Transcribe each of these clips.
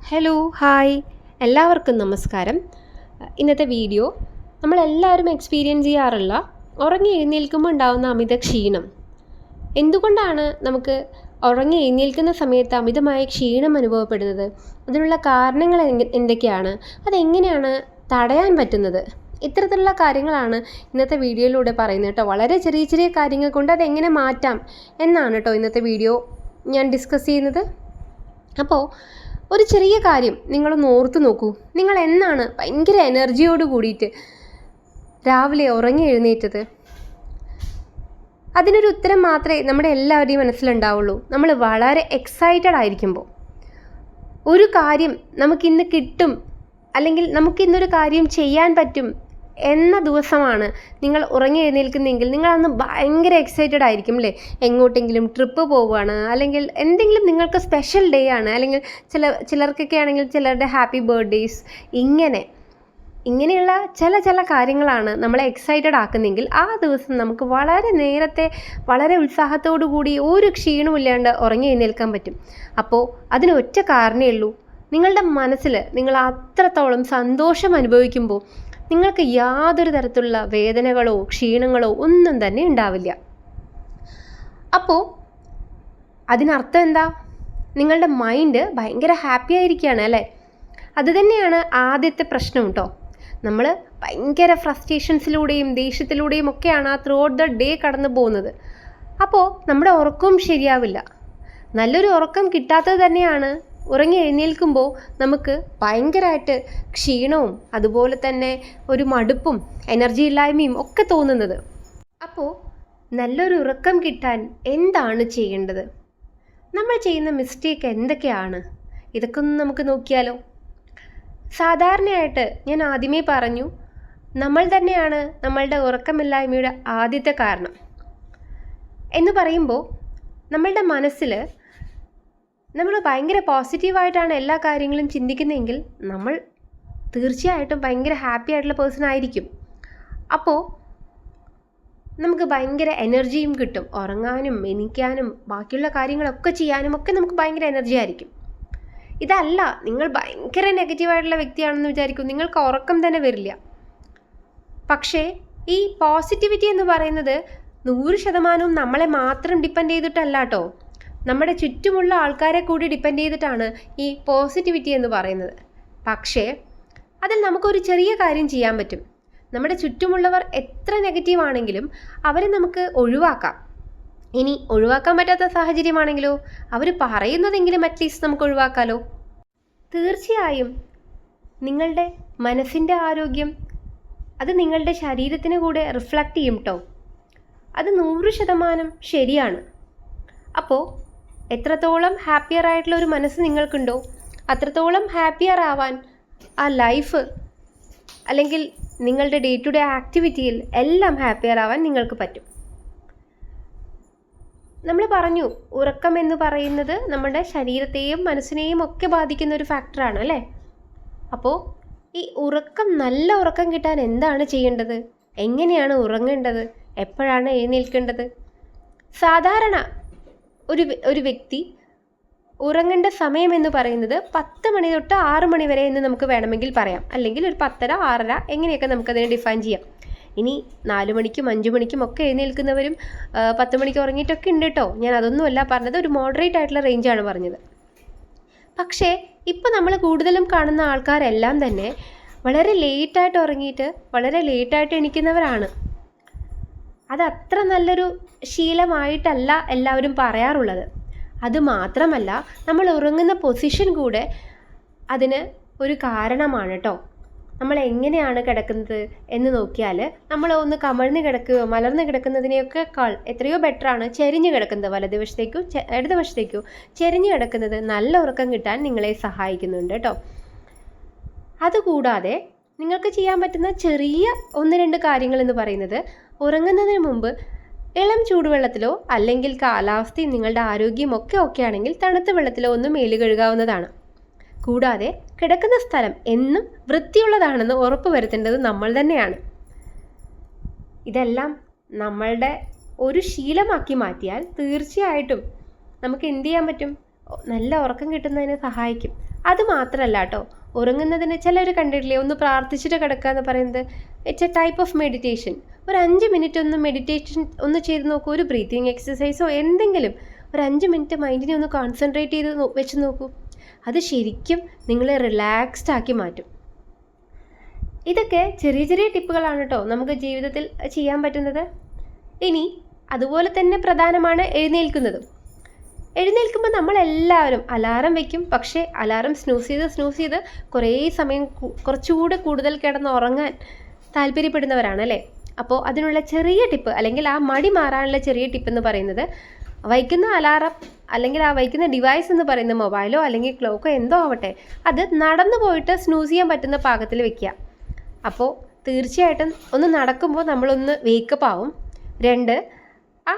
Hello hi എല്ലാവർക്കും നമസ്കാരം. ഇന്നത്തെ വീഡിയോ നമ്മളെല്ലാവരും എക്സ്പീരിയൻസ് ചെയ്യാറുള്ള ഉറങ്ങി എഴുന്നേൽക്കുമ്പോൾ ഉണ്ടാകുന്ന അമിത ക്ഷീണം. എന്തുകൊണ്ടാണ് നമുക്ക് ഉറങ്ങി എഴുന്നേൽക്കുന്ന സമയത്ത് അമിതമായ ക്ഷീണം അനുഭവപ്പെടുന്നത്? അതിനുള്ള കാരണങ്ങൾ എന്തൊക്കെയാണ്? അതെങ്ങനെയാണ് തടയാൻ പറ്റുന്നത്? ഇത്തരത്തിലുള്ള കാര്യങ്ങളാണ് ഇന്നത്തെ വീഡിയോയിലൂടെ പറയുന്നത് കേട്ടോ. വളരെ ചെറിയ ചെറിയ കാര്യങ്ങൾ കൊണ്ട് അതെങ്ങനെ മാറ്റാം എന്നാണ് കേട്ടോ ഇന്നത്തെ വീഡിയോ ഞാൻ ഡിസ്കസ് ചെയ്യുന്നത്. അപ്പോൾ ഒരു ചെറിയ കാര്യം നിങ്ങളൊന്ന് ഓർത്ത് നോക്കൂ. നിങ്ങൾ എന്നാണ് ഭയങ്കര എനർജിയോട് കൂടിയിട്ട് രാവിലെ ഉറങ്ങി എഴുന്നേറ്റത്? അതിനൊരു ഉത്തരം മാത്രമേ നമ്മുടെ എല്ലാവരുടെയും മനസ്സിലുണ്ടാവുള്ളൂ. നമ്മൾ വളരെ എക്സൈറ്റഡ് ആയിരിക്കുമ്പോൾ, ഒരു കാര്യം നമുക്കിന്ന് കിട്ടും അല്ലെങ്കിൽ നമുക്കിന്നൊരു കാര്യം ചെയ്യാൻ പറ്റും എന്ന ദിവസമാണ് നിങ്ങൾ ഉറങ്ങി എഴുന്നേൽക്കുന്നെങ്കിൽ നിങ്ങൾ അന്ന് ഭയങ്കര എക്സൈറ്റഡ് ആയിരിക്കും അല്ലേ? എങ്ങോട്ടെങ്കിലും ട്രിപ്പ് പോവുകയാണ്, അല്ലെങ്കിൽ എന്തെങ്കിലും നിങ്ങൾക്ക് സ്പെഷ്യൽ ഡേ ആണ്, അല്ലെങ്കിൽ ചിലർക്കൊക്കെ ആണെങ്കിൽ ചിലരുടെ ഹാപ്പി ബർത്ത്ഡേയ്സ്, ഇങ്ങനെയുള്ള ചില കാര്യങ്ങളാണ് നമ്മളെ എക്സൈറ്റഡ് ആക്കുന്നെങ്കിൽ ആ ദിവസം നമുക്ക് വളരെ നേരത്തെ വളരെ ഉത്സാഹത്തോടു കൂടി ഒരു ക്ഷീണമില്ലാണ്ട് ഉറങ്ങി എഴുന്നേൽക്കാൻ പറ്റും. അപ്പോൾ അതിന് ഒറ്റ കാരണമേ ഉള്ളൂ. നിങ്ങളുടെ മനസ്സിൽ നിങ്ങൾ അത്രത്തോളം സന്തോഷം അനുഭവിക്കുമ്പോൾ നിങ്ങൾക്ക് യാതൊരു തരത്തിലുള്ള വേദനകളോ ക്ഷീണങ്ങളോ ഒന്നും തന്നെ ഉണ്ടാവില്ല. അപ്പോൾ അതിനർത്ഥം എന്താ? നിങ്ങളുടെ മൈൻഡ് ഭയങ്കര ഹാപ്പി ആയിരിക്കുകയാണ് അല്ലേ? അതുതന്നെയാണ് ആദ്യത്തെ പ്രശ്നം കേട്ടോ. നമ്മൾ ഭയങ്കര ഫ്രസ്ട്രേഷൻസിലൂടെയും ദേഷ്യത്തിലൂടെയും ഒക്കെയാണ് ആ ത്രൂ ഔട്ട് ദ ഡേ കടന്നു പോകുന്നത്. അപ്പോൾ നമ്മുടെ ഉറക്കവും ശരിയാവില്ല. നല്ലൊരു ഉറക്കം കിട്ടാത്തത് തന്നെയാണ് ഉറങ്ങി എഴുന്നേൽക്കുമ്പോൾ നമുക്ക് ഭയങ്കരമായിട്ട് ക്ഷീണവും അതുപോലെ തന്നെ ഒരു മടുപ്പും എനർജി ഇല്ലായ്മയും ഒക്കെ തോന്നുന്നത്. അപ്പോൾ നല്ലൊരു ഉറക്കം കിട്ടാൻ എന്താണ് ചെയ്യേണ്ടത്? നമ്മൾ ചെയ്യുന്ന മിസ്റ്റേക്ക് എന്തൊക്കെയാണ്? ഇതൊക്കെ ഒന്ന് നമുക്ക് നോക്കിയാലോ. സാധാരണയായിട്ട് ഞാൻ ആദ്യമേ പറഞ്ഞു, നമ്മൾ തന്നെയാണ് നമ്മളുടെ ഉറക്കമില്ലായ്മയുടെ ആദ്യത്തെ കാരണം എന്ന് പറയുമ്പോൾ, നമ്മളുടെ മനസ്സിൽ നമ്മൾ ഭയങ്കര പോസിറ്റീവായിട്ടാണ് എല്ലാ കാര്യങ്ങളും ചിന്തിക്കുന്നതെങ്കിൽ നമ്മൾ തീർച്ചയായിട്ടും ഭയങ്കര ഹാപ്പി ആയിട്ടുള്ള പേഴ്സൺ ആയിരിക്കും. അപ്പോൾ നമുക്ക് ഭയങ്കര എനർജിയും കിട്ടും. ഉറങ്ങാനും എണീക്കാനും ബാക്കിയുള്ള കാര്യങ്ങളൊക്കെ ചെയ്യാനും ഒക്കെ നമുക്ക് ഭയങ്കര എനർജി ആയിരിക്കും. ഇതല്ല, നിങ്ങൾ ഭയങ്കര നെഗറ്റീവായിട്ടുള്ള വ്യക്തിയാണെന്ന് വിചാരിക്കും, നിങ്ങൾക്ക് ഉറക്കം തന്നെ വരില്ല. പക്ഷേ ഈ പോസിറ്റിവിറ്റി എന്ന് പറയുന്നത് 100% നമ്മളെ മാത്രം ഡിപ്പെൻഡ് ചെയ്തിട്ടല്ല കേട്ടോ. നമ്മുടെ ചുറ്റുമുള്ള ആൾക്കാരെ കൂടി ഡിപ്പെൻഡ് ചെയ്തിട്ടാണ് ഈ പോസിറ്റിവിറ്റി എന്ന് പറയുന്നത്. പക്ഷേ അതിൽ നമുക്കൊരു ചെറിയ കാര്യം ചെയ്യാൻ പറ്റും. നമ്മുടെ ചുറ്റുമുള്ളവർ എത്ര നെഗറ്റീവ് ആണെങ്കിലും അവരെ നമുക്ക് ഒഴിവാക്കാം. ഇനി ഒഴിവാക്കാൻ പറ്റാത്ത സാഹചര്യമാണെങ്കിലോ അവർ പറയുന്നതെങ്കിലും അറ്റ്ലീസ്റ്റ് നമുക്ക് ഒഴിവാക്കാമല്ലോ. തീർച്ചയായും നിങ്ങളുടെ മനസ്സിൻ്റെ ആരോഗ്യം അത് നിങ്ങളുടെ ശരീരത്തിന് കൂടെ റിഫ്ലക്റ്റ് ചെയ്യും കേട്ടോ. അത് 100% ശരിയാണ്. അപ്പോൾ എത്രത്തോളം ഹാപ്പിയർ ആയിട്ടുള്ള ഒരു മനസ്സ് നിങ്ങൾക്കുണ്ടോ അത്രത്തോളം ഹാപ്പിയർ ആവാൻ ആ ലൈഫ് അല്ലെങ്കിൽ നിങ്ങളുടെ ഡേ ടു ഡേ ആക്ടിവിറ്റിയിൽ എല്ലാം ഹാപ്പിയർ ആവാൻ നിങ്ങൾക്ക് പറ്റും. നമ്മൾ പറഞ്ഞു, ഉറക്കം എന്ന് പറയുന്നത് നമ്മുടെ ശരീരത്തെയും മനസ്സിനെയും ഒക്കെ ബാധിക്കുന്ന ഒരു ഫാക്ടറാണ് അല്ലേ? അപ്പോൾ ഈ നല്ല ഉറക്കം കിട്ടാൻ എന്താണ് ചെയ്യേണ്ടത്? എങ്ങനെയാണ് ഉറങ്ങേണ്ടത്? എപ്പോഴാണ് എഴുന്നേൽക്കേണ്ടത്? സാധാരണ ഒരു വ്യക്തി ഉറങ്ങേണ്ട സമയം എന്ന് പറയുന്നത് 10 മണി തൊട്ട് 6 മണി വരെ എന്ന് നമുക്ക് വേണമെങ്കിൽ പറയാം. അല്ലെങ്കിൽ ഒരു 10:30, 6:30 എങ്ങനെയൊക്കെ നമുക്കതിനെ ഡിഫൈൻ ചെയ്യാം. ഇനി 4 മണിക്കും 5 മണിക്കും ഒക്കെ എഴുന്നേൽക്കുന്നവരും 10 മണിക്ക് ഉറങ്ങിയിട്ടൊക്കെ ഉണ്ട് കേട്ടോ. ഞാൻ അതൊന്നുമല്ല പറഞ്ഞത്, ഒരു മോഡറേറ്റ് ആയിട്ടുള്ള റേഞ്ചാണ് പറഞ്ഞത്. പക്ഷേ ഇപ്പോൾ നമ്മൾ കൂടുതലും കാണുന്ന ആൾക്കാരെല്ലാം തന്നെ വളരെ ലേറ്റായിട്ട് ഉറങ്ങിയിട്ട് വളരെ ലേറ്റായിട്ട് എണീക്കുന്നവരാണ്. അതത്ര നല്ലൊരു ശീലമായിട്ടല്ല എല്ലാവരും പറയാറുള്ളത്. അതുമാത്രമല്ല, നമ്മൾ ഉറങ്ങുന്ന പൊസിഷൻ കൂടെ അതിന് ഒരു കാരണമാണ് കേട്ടോ. നമ്മൾ എങ്ങനെയാണ് കിടക്കുന്നത് എന്ന് നോക്കിയാൽ നമ്മൾ ഒന്ന് കമഴ്ന്ന് കിടക്കുകയോ മലർന്ന് കിടക്കുന്നതിനെയൊക്കെക്കാൾ എത്രയോ ബെറ്ററാണ് ചെരിഞ്ഞ് കിടക്കുന്നത്. വലതുവശത്തേക്കോ ഇടതുവശത്തേക്കോ ചെരിഞ്ഞ് കിടക്കുന്നത് നല്ല ഉറക്കം കിട്ടാൻ നിങ്ങളെ സഹായിക്കുന്നുണ്ട് കേട്ടോ. അതുകൂടാതെ നിങ്ങൾക്ക് ചെയ്യാൻ പറ്റുന്ന ചെറിയ 1-2 കാര്യങ്ങൾ എന്ന് പറയുന്നത്, ഉറങ്ങുന്നതിന് മുമ്പ് ഇളം ചൂടുവെള്ളത്തിലോ അല്ലെങ്കിൽ കാലാവസ്ഥയും നിങ്ങളുടെ ആരോഗ്യം ഒക്കെ ആണെങ്കിൽ തണുത്ത വെള്ളത്തിലോ ഒന്ന് മേല് കഴുകാവുന്നതാണ്. കൂടാതെ കിടക്കുന്ന സ്ഥലം എന്നും വൃത്തിയുള്ളതാണെന്ന് ഉറപ്പ് വരുത്തേണ്ടത് നമ്മൾ തന്നെയാണ്. ഇതെല്ലാം നമ്മളുടെ ഒരു ശീലമാക്കി മാറ്റിയാൽ തീർച്ചയായിട്ടും നമുക്ക് എന്ത് ചെയ്യാൻ പറ്റും? നല്ല ഉറക്കം കിട്ടുന്നതിന് സഹായിക്കും. അത് മാത്രമല്ല കേട്ടോ, ഉറങ്ങുന്നതിന് ചിലർ കണ്ടിട്ടില്ലേ, ഒന്ന് പ്രാർത്ഥിച്ചിട്ട് കിടക്കുക എന്ന് പറയുന്നത് it's A type of meditation. ഒരു 5 മിനിറ്റ് ഒന്ന് മെഡിറ്റേഷൻ ഒന്ന് ചെയ്ത് നോക്കൂ. ഒരു ബ്രീത്തിങ് എക്സസൈസോ എന്തെങ്കിലും ഒരു 5 മിനിറ്റ് മൈൻഡിനെ ഒന്ന് കോൺസെൻട്രേറ്റ് ചെയ്ത് വെച്ച് നോക്കൂ. അത് ശരിക്കും നിങ്ങളെ റിലാക്സ്ഡ് ആക്കി മാറ്റും. ഇതൊക്കെ ചെറിയ ചെറിയ ടിപ്പുകളാണ് കേട്ടോ നമുക്ക് ജീവിതത്തിൽ ചെയ്യാൻ പറ്റുന്നത്. ഇനി അതുപോലെ തന്നെ പ്രധാനമാണ് എഴുന്നേൽക്കുന്നതും. എഴുന്നേൽക്കുമ്പോൾ നമ്മളെല്ലാവരും അലാറം വയ്ക്കും. പക്ഷേ അലാറം സ്നൂസ് ചെയ്ത് കുറേ സമയം കുറച്ചുകൂടെ കൂടുതൽ കിടന്ന് ഉറങ്ങാൻ താല്പര്യപ്പെടുന്നവരാണ് അല്ലേ. അപ്പോൾ അതിനുള്ള ചെറിയ ടിപ്പ്, അല്ലെങ്കിൽ ആ മടി മാറാനുള്ള ചെറിയ ടിപ്പ് എന്ന് പറയുന്നത്, വയ്ക്കുന്ന അലാറം അല്ലെങ്കിൽ ആ വയ്ക്കുന്ന ഡിവൈസ് എന്ന് പറയുന്ന മൊബൈലോ അല്ലെങ്കിൽ ക്ലോക്കോ എന്തോ ആവട്ടെ, അത് നടന്നു പോയിട്ട് സ്നൂസ് ചെയ്യാൻ പറ്റുന്ന പാകത്തിൽ വെക്കുക. അപ്പോൾ തീർച്ചയായിട്ടും ഒന്ന് നടക്കുമ്പോൾ നമ്മളൊന്ന് വേക്കപ്പ് ആവും. 2, ആ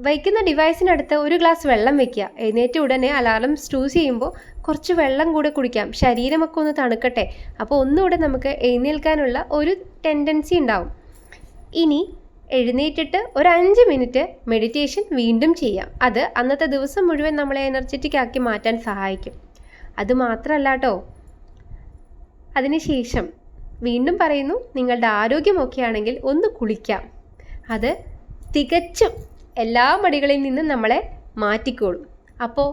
വയ്ക്കുന്ന ഡിവൈസിനടുത്ത് ഒരു ഗ്ലാസ് വെള്ളം വെക്കുക. എഴുന്നേറ്റ് ഉടനെ അലാറം സ്നൂസ് ചെയ്യുമ്പോൾ കുറച്ച് വെള്ളം കൂടെ കുടിക്കാം, ശരീരമൊക്കെ ഒന്ന് തണുക്കട്ടെ. അപ്പോൾ ഒന്നുകൂടെ നമുക്ക് എഴുന്നേൽക്കാനുള്ള ഒരു ടെൻഡൻസി ഉണ്ടാവും. ഇനി എഴുന്നേറ്റിട്ട് ഒരു 5 മിനിറ്റ് മെഡിറ്റേഷൻ വീണ്ടും ചെയ്യാം. അത് അന്നത്തെ ദിവസം മുഴുവൻ നമ്മളെ എനർജറ്റിക് ആക്കി മാറ്റാൻ സഹായിക്കും. അതുമാത്രമല്ല കേട്ടോ, അതിനുശേഷം വീണ്ടും പറയുന്നു, നിങ്ങളുടെ ആരോഗ്യമൊക്കെ ആണെങ്കിൽ ഒന്ന് കുളിക്കാം. അത് തികച്ചും എല്ലാ മടികളിൽ നിന്നും നമ്മളെ മാറ്റിക്കോളും. അപ്പോൾ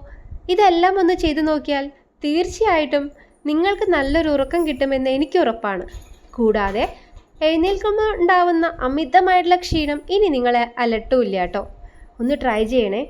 ഇതെല്ലാം ഒന്ന് ചെയ്തു നോക്കിയാൽ തീർച്ചയായിട്ടും നിങ്ങൾക്ക് നല്ലൊരു ഉറക്കം കിട്ടുമെന്ന് എനിക്ക് ഉറപ്പാണ്. കൂടാതെ എഴുന്നേൽക്കുമ്പോൾ ഉണ്ടാവുന്ന അമിതമായിട്ടുള്ള ക്ഷീണം ഇനി നിങ്ങളെ അലട്ടുമില്ല കേട്ടോ. ഒന്ന് ട്രൈ ചെയ്യണേ.